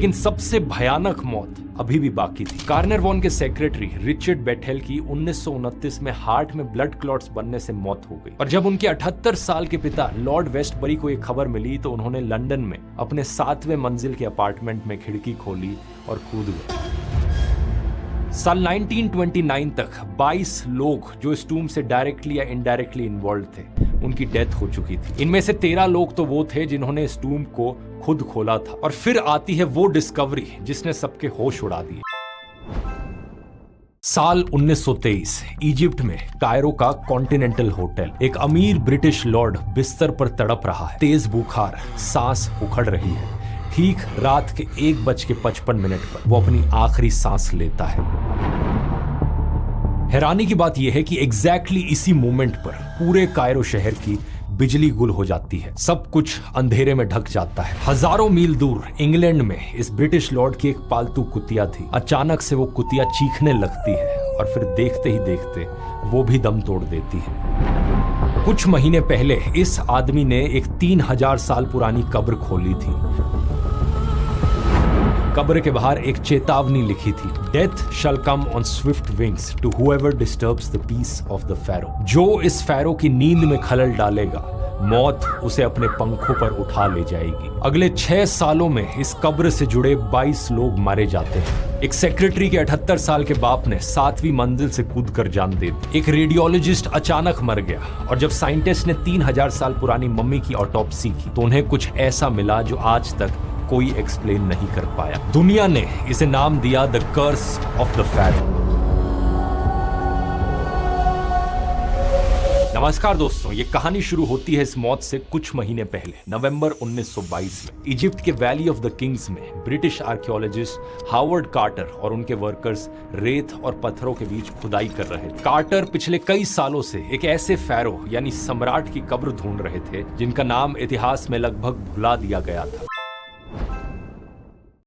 लेकिन सबसे भयानक मौत अभी भी बाकी थी। कार्नरवॉन के सेक्रेटरी रिचर्ड बेथेल की 1929 में हार्ट में ब्लड क्लॉट्स बनने से मौत हो गई। और जब उनके 78 साल के पिता लॉर्ड वेस्टबरी को ये खबर मिली तो उन्होंने लंदन में अपने 7वें मंजिल के अपार्टमेंट में खिड़की खोली और कूद गए। साल 1929 तक 22 लोग जो इस टूम से डायरेक्टली या इनडायरेक्टली इन्वॉल्व थे, उनकी डेथ हो चुकी थी। इनमें से 13 लोग तो वो थे जिन्होंने इस टूम को खुद खोला था। और फिर आती है वो डिस्कवरी जिसने सबके होश उड़ा दिए। साल 1923 इजिप्ट में कायरो का कॉन्टिनेंटल होटल। एक अमीर ब्रिटिश लॉर्ड बिस्तर पर तड़प रहा है, तेज बुखार, सांस उखड़ रही है। ठीक रात के 1:55 पर वो अपनी आखिरी सांस लेता है। हैरानी की बात यह है कि एग्जैक्टली इसी मोमेंट पर पूरे कायरो शहर की बिजली गुल हो जाती है। सब कुछ अंधेरे में ढक जाता है। हजारों मील दूर इंग्लैंड में इस ब्रिटिश लॉर्ड की एक पालतू कुतिया थी। अचानक से वो कुतिया चीखने लगती है और फिर देखते ही देखते वो भी दम तोड़ देती है। कुछ महीने पहले इस आदमी ने एक 3000 साल पुरानी कब्र खोली थी। कब्र के बाहर एक चेतावनी लिखी थी, death shall come on swift wings to whoever disturbs the peace of the pharaoh. जो इस फैरो की नींद में खलल डालेगा, मौत उसे अपने पंखों पर उठा ले जाएगी। अगले 6 सालों में इस कब्र से जुड़े 22 लोग मारे जाते हैं। एक सेक्रेटरी के 78 साल के बाप ने 7वीं मंजिल से कूदकर जान दे दी। एक रेडियोलॉजिस्ट अचानक मर गया और जब साइंटिस्ट ने 3000 साल पुरानी मम्मी की ऑटोप्सी की तो उन्हें कुछ ऐसा मिला जो आज तक कोई एक्सप्लेन नहीं कर पाया। दुनिया ने इसे नाम दिया the curse of the pharaoh. नमस्कार दोस्तों, ये कहानी शुरू होती है इस मौत से कुछ महीने पहले, नवंबर 1922 में। इजिप्ट के वैली ऑफ द किंग्स में ब्रिटिश आर्कियोलॉजिस्ट हावर्ड कार्टर और उनके वर्कर्स रेत और पत्थरों के बीच खुदाई कर रहे थे। कार्टर पिछले कई सालों से एक ऐसे फैरो यानी सम्राट की कब्र ढूंढ रहे थे जिनका नाम इतिहास में लगभग भुला दिया गया था।